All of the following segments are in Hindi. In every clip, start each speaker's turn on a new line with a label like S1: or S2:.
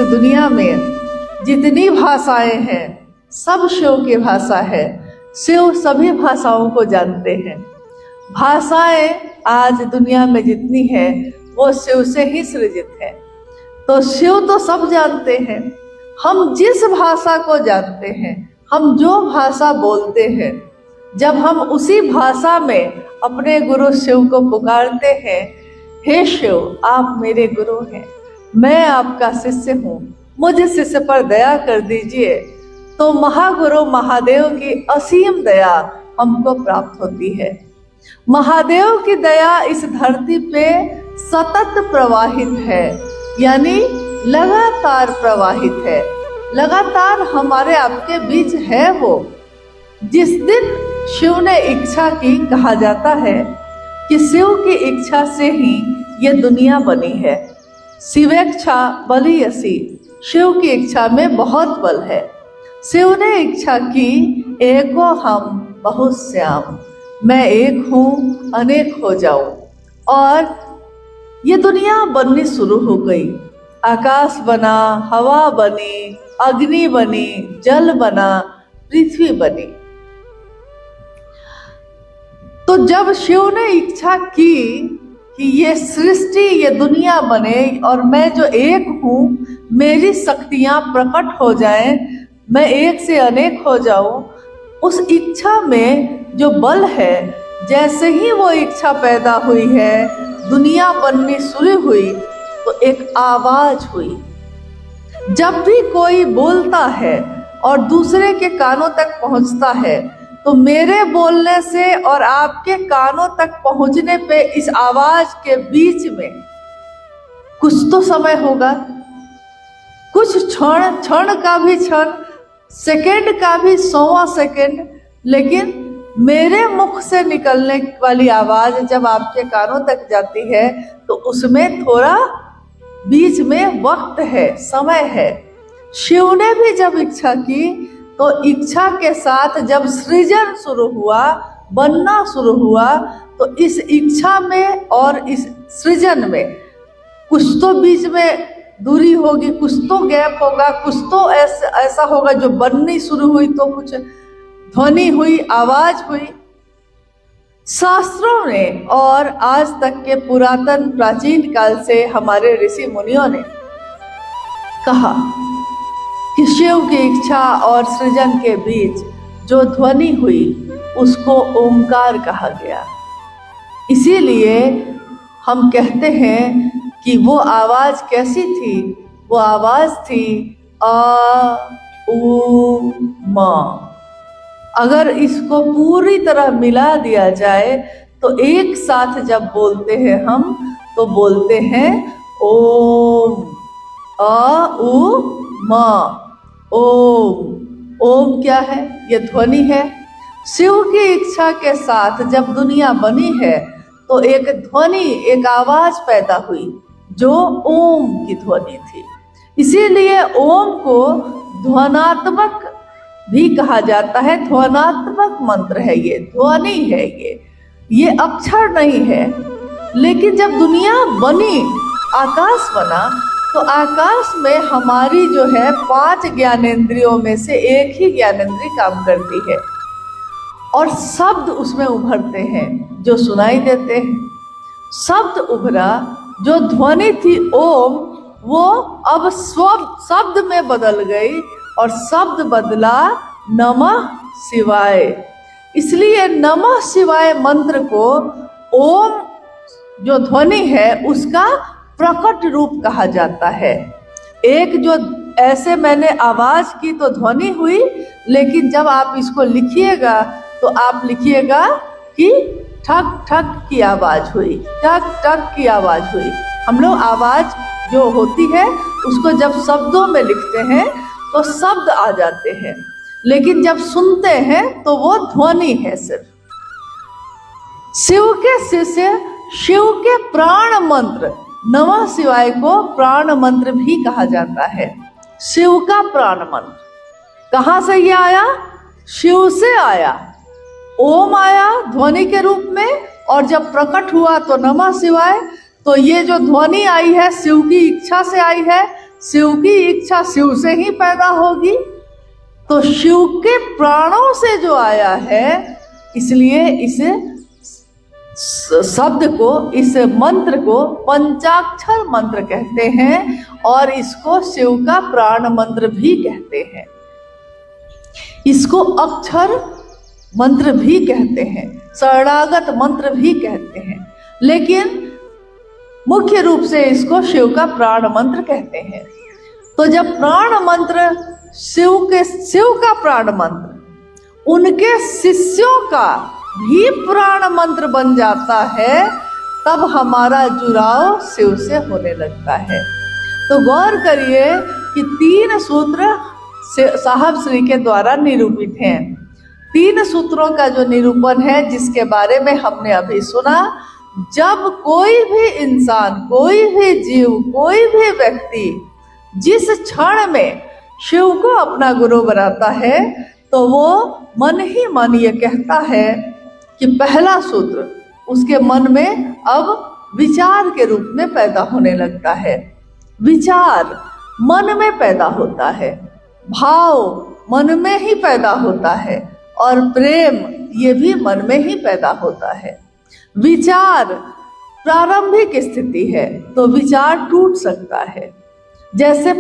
S1: दुनिया में जितनी भाषाएं हैं सब शिव की भाषा है। शिव सभी भाषाओं को जानते हैं। भाषाएं आज दुनिया में जितनी है वो शिव से ही सृजित है। तो शिव तो सब जानते हैं। हम जिस भाषा को जानते हैं, हम जो भाषा बोलते हैं, जब हम उसी भाषा में अपने गुरु शिव को पुकारते हैं, हे शिव आप मेरे गुरु हैं, मैं आपका शिष्य हूँ, मुझ शिष्य पर दया कर दीजिए, तो महागुरु महादेव की असीम दया हमको प्राप्त होती है। महादेव की दया इस धरती पे सतत प्रवाहित है, यानी लगातार प्रवाहित है, लगातार हमारे आपके बीच है। वो जिस दिन शिव ने इच्छा की, कहा जाता है कि शिव की इच्छा से ही ये दुनिया बनी है। शिवेच्छा बली असी, शिव की इच्छा में बहुत बल है। शिव ने इच्छा की, एको हम बहुत श्याम, मैं एक हूँ अनेक हो जाऊं, और ये दुनिया बननी शुरू हो गई। आकाश बना, हवा बनी, अग्नि बनी, जल बना, पृथ्वी बनी। तो जब शिव ने इच्छा की कि ये सृष्टि, ये दुनिया बने और मैं जो एक हूँ, मेरी शक्तियाँ प्रकट हो जाएं, मैं एक से अनेक हो जाऊं, उस इच्छा में जो बल है, जैसे ही वो इच्छा पैदा हुई है, दुनिया बननी शुरू हुई, तो एक आवाज हुई। जब भी कोई बोलता है और दूसरे के कानों तक पहुंचता है, तो मेरे बोलने से और आपके कानों तक पहुंचने पे इस आवाज के बीच में कुछ तो समय होगा, कुछ क्षण का भी क्षण, सेकंड का भी 100वां सेकंड। लेकिन मेरे मुख से निकलने वाली आवाज जब आपके कानों तक जाती है, तो उसमें थोड़ा बीच में वक्त है, समय है। शिव ने भी जब इच्छा की, तो इच्छा के साथ जब सृजन शुरू हुआ, बनना शुरू हुआ, तो इस इच्छा में और इस सृजन में कुछ तो बीच में दूरी होगी, कुछ तो गैप होगा, कुछ तो ऐसा होगा जो बननी शुरू हुई तो कुछ ध्वनि हुई, आवाज हुई। शास्त्रों ने और आज तक के पुरातन प्राचीन काल से हमारे ऋषि मुनियों ने कहा कि शिव की इच्छा और सृजन के बीच जो ध्वनि हुई उसको ओंकार कहा गया। इसीलिए हम कहते हैं कि वो आवाज कैसी थी? वो आवाज थी आ ऊ मा। अगर इसको पूरी तरह मिला दिया जाए तो एक साथ जब बोलते हैं हम, तो बोलते हैं ओम, आ ऊ मा, ओम। ओम क्या है? ये ध्वनि है। शिव की इच्छा के साथ जब दुनिया बनी है, तो एक ध्वनि, एक आवाज पैदा हुई जो ओम की ध्वनि थी। इसीलिए ओम को ध्वनात्मक भी कहा जाता है। ध्वनात्मक मंत्र है, ये ध्वनि है, ये अक्षर नहीं है। लेकिन जब दुनिया बनी, आकाश बना, तो आकाश में हमारी जो है 5 ज्ञानेंद्रियों में से एक ही ज्ञानेंद्रिय काम करती है, और शब्द उसमें उभरते हैं जो सुनाई देते हैं। शब्द उभरा, जो ध्वनि थी ओम, वो अब शब्द में बदल गई, और शब्द बदला नमः शिवाय। इसलिए नमः शिवाय मंत्र को ओम जो ध्वनि है उसका प्रकट रूप कहा जाता है। एक जो ऐसे मैंने आवाज की तो ध्वनि हुई, लेकिन जब आप इसको लिखिएगा तो आप लिखिएगा कि ठक ठक की आवाज हुई, ठक ठक की आवाज हुई। हम लोग आवाज जो होती है उसको जब शब्दों में लिखते हैं तो शब्द आ जाते हैं, लेकिन जब सुनते हैं तो वो ध्वनि है सिर्फ। शिव के शिष्य, शिव के प्राण मंत्र नमः शिवाय को प्राण मंत्र भी कहा जाता है। शिव का प्राण मंत्र कहाँ से ये आया? शिव से आया। ओम आया ध्वनि के रूप में, और जब प्रकट हुआ तो नमः शिवाय। तो ये जो ध्वनि आई है शिव की इच्छा से आई है, शिव की इच्छा शिव से ही पैदा होगी, तो शिव के प्राणों से जो आया है, इसलिए इस शब्द को, इस मंत्र को पंचाक्षर मंत्र कहते हैं और इसको शिव का प्राण मंत्र भी कहते हैं। इसको अक्षर मंत्र भी कहते हैं, शरणागत मंत्र भी कहते हैं, लेकिन मुख्य रूप से इसको शिव का प्राण मंत्र कहते हैं। तो जब प्राण मंत्र शिव का प्राण मंत्र उनके शिष्यों का भी प्राण मंत्र बन जाता है, तब हमारा जुड़ाव शिव से होने लगता है। तो गौर करिए कि 3 सूत्र साहब श्री के द्वारा निरूपित हैं। 3 सूत्रों का जो निरूपण है, जिसके बारे में हमने अभी सुना, जब कोई भी इंसान, कोई भी जीव, कोई भी व्यक्ति जिस क्षण में शिव को अपना गुरु बनाता है, तो वो मन ही मन ये कहता है कि पहला सूत्र उसके मन में अब विचार के रूप में पैदा होने लगता है। विचार मन में पैदा होता है, भाव मन में ही पैदा होता है और प्रेम ये भी मन में ही पैदा होता है। विचार प्रारंभिक स्थिति है तो विचार टूट सकता है। जैसे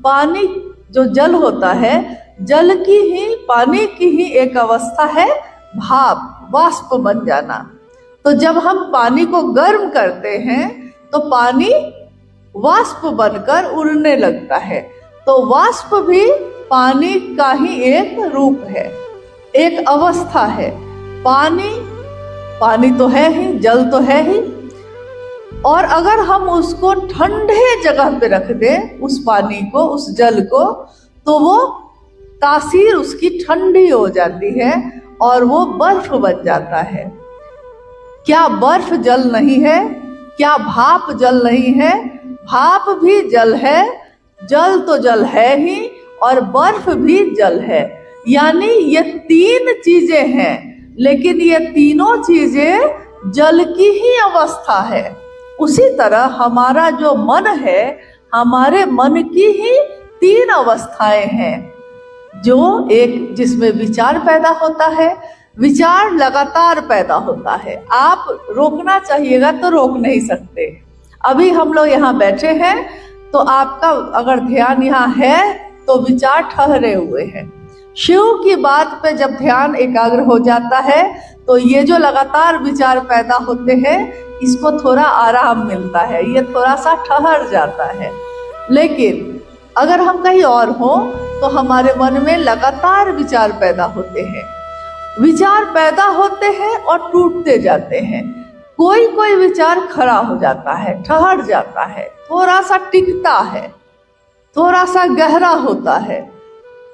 S1: पानी जो जल होता है, जल की ही, पानी की ही एक अवस्था है भाप, वाष्प बन जाना। तो जब हम पानी को गर्म करते हैं तो पानी वाष्प बनकर उड़ने लगता है। तो वाष्प भी पानी का ही एक रूप है, एक अवस्था है। पानी तो है ही, जल तो है ही, और अगर हम उसको ठंडे जगह पे रख दें, उस पानी को, उस जल को, तो वो तासीर उसकी ठंडी हो जाती है और वो बर्फ बन जाता है। क्या बर्फ जल नहीं है? क्या भाप जल नहीं है? भाप भी जल है, जल तो जल है ही, और बर्फ भी जल है। यानी ये 3 चीजें हैं, लेकिन ये तीनों चीजें जल की ही अवस्था है। उसी तरह हमारा जो मन है, हमारे मन की ही 3 अवस्थाएं हैं। जो एक, जिसमें विचार पैदा होता है, विचार लगातार पैदा होता है, आप रोकना चाहिएगा तो रोक नहीं सकते। अभी हम लोग यहाँ बैठे हैं तो आपका अगर ध्यान यहाँ है तो विचार ठहरे हुए हैं। शिव की बात पे जब ध्यान एकाग्र हो जाता है तो ये जो लगातार विचार पैदा होते हैं, इसको थोड़ा आराम मिलता है, ये थोड़ा सा ठहर जाता है। लेकिन अगर हम कहीं और हों तो हमारे मन में लगातार विचार पैदा होते हैं, विचार पैदा होते हैं और टूटते जाते हैं। कोई कोई विचार खड़ा हो जाता है, ठहर जाता है, थोड़ा सा टिकता है, थोड़ा सा गहरा होता है।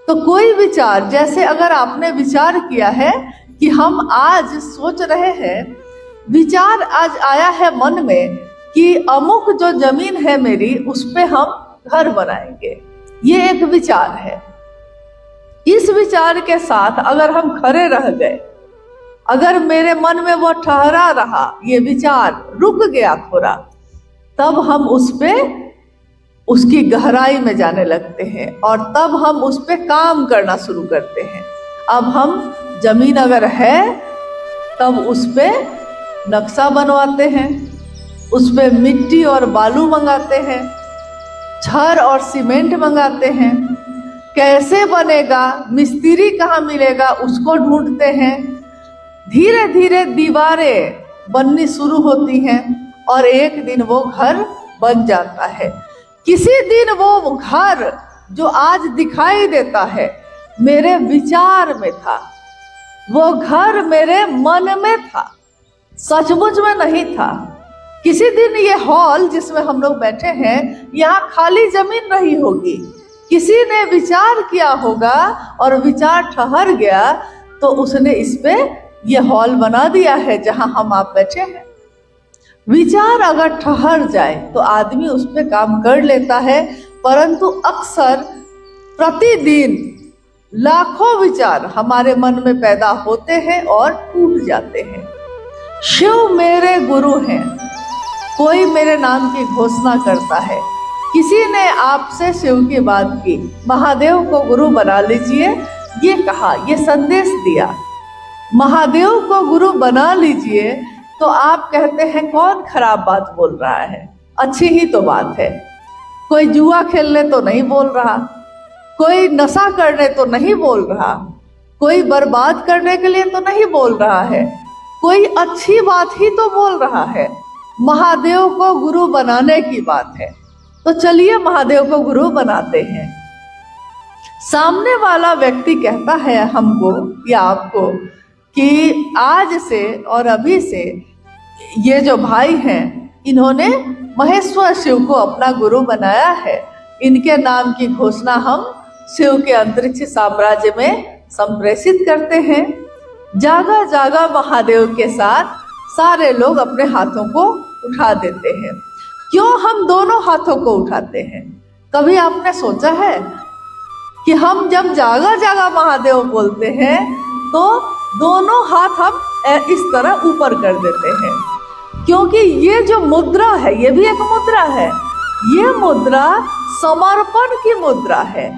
S1: तो कोई विचार, जैसे अगर आपने विचार किया है कि हम आज सोच रहे हैं, विचार आज आया है मन में कि अमुक जो जमीन है मेरी, उस पे हम घर बनाएंगे, ये एक विचार है। इस विचार के साथ अगर हम खड़े रह गए, अगर मेरे मन में वो ठहरा रहा, ये विचार रुक गया थोड़ा, तब हम उस पे, उसकी गहराई में जाने लगते हैं और तब हम उस पे काम करना शुरू करते हैं। अब हम जमीन अगर है तब उस पे नक्शा बनवाते हैं, उस पे मिट्टी और बालू मंगाते हैं, छड़ और सीमेंट मंगाते हैं। कैसे बनेगा, मिस्त्री कहाँ मिलेगा, उसको ढूंढते हैं। धीरे धीरे दीवारें बननी शुरू होती हैं और एक दिन वो घर बन जाता है। किसी दिन वो घर जो आज दिखाई देता है, मेरे विचार में था, वो घर मेरे मन में था, सचमुच में नहीं था। किसी दिन ये हॉल जिसमें हम लोग बैठे हैं, यहाँ खाली जमीन रही होगी, किसी ने विचार किया होगा और विचार ठहर गया तो उसने इस पे ये हॉल बना दिया है जहां हम आप बैठे हैं। विचार अगर ठहर जाए तो आदमी उस पे काम कर लेता है, परंतु अक्सर प्रतिदिन लाखों विचार हमारे मन में पैदा होते हैं और टूट जाते हैं। शिव मेरे गुरु हैं, कोई मेरे नाम की घोषणा करता है, किसी ने आपसे शिव की बात की, महादेव को गुरु बना लीजिए, ये कहा, ये संदेश दिया, महादेव को गुरु बना लीजिए, तो आप कहते हैं कौन खराब बात बोल रहा है, अच्छी ही तो बात है। कोई जुआ खेलने तो नहीं बोल रहा, कोई नशा करने तो नहीं बोल रहा, कोई बर्बाद करने के लिए तो नहीं बोल रहा है, कोई अच्छी बात ही तो बोल रहा है। महादेव को गुरु बनाने की बात है, तो चलिए महादेव को गुरु बनाते हैं। सामने वाला व्यक्ति कहता है हमको या आपको कि आज से और अभी से ये जो भाई हैं, इन्होंने महेश्वर शिव को अपना गुरु बनाया है, इनके नाम की घोषणा हम शिव के अंतरिक्ष साम्राज्य में संप्रेषित करते हैं। जागा जागा महादेव के साथ सारे लोग अपने हाथों को उठा देते हैं। क्यों हम दोनों हाथों को उठाते हैं? कभी आपने सोचा है कि हम जब जागा जागा महादेव बोलते हैं तो दोनों हाथ हम इस तरह ऊपर कर देते हैं? क्योंकि ये जो मुद्रा है, ये भी एक मुद्रा है। ये मुद्रा समर्पण की मुद्रा है।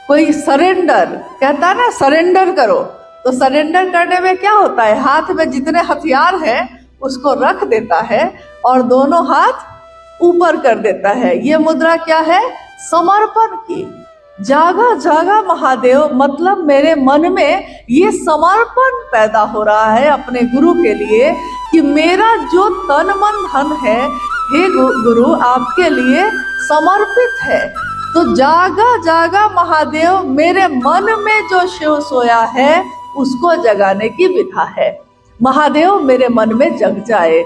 S1: कोई सरेंडर कहता है ना, सरेंडर करो, तो सरेंडर करने में क्या होता है, हाथ में जितने हथियार हैं उसको रख देता है और दोनों हाथ ऊपर कर देता है। ये मुद्रा क्या है? समर्पण की। जागा जागा महादेव मतलब मेरे मन में ये समर्पण पैदा हो रहा है अपने गुरु के लिए कि मेरा जो तन मन धन है, हे गुरु आपके लिए समर्पित है। तो जागा जागा महादेव, मेरे मन में जो शिव सोया है उसको जगाने की विधा है। महादेव मेरे मन में जग जाए।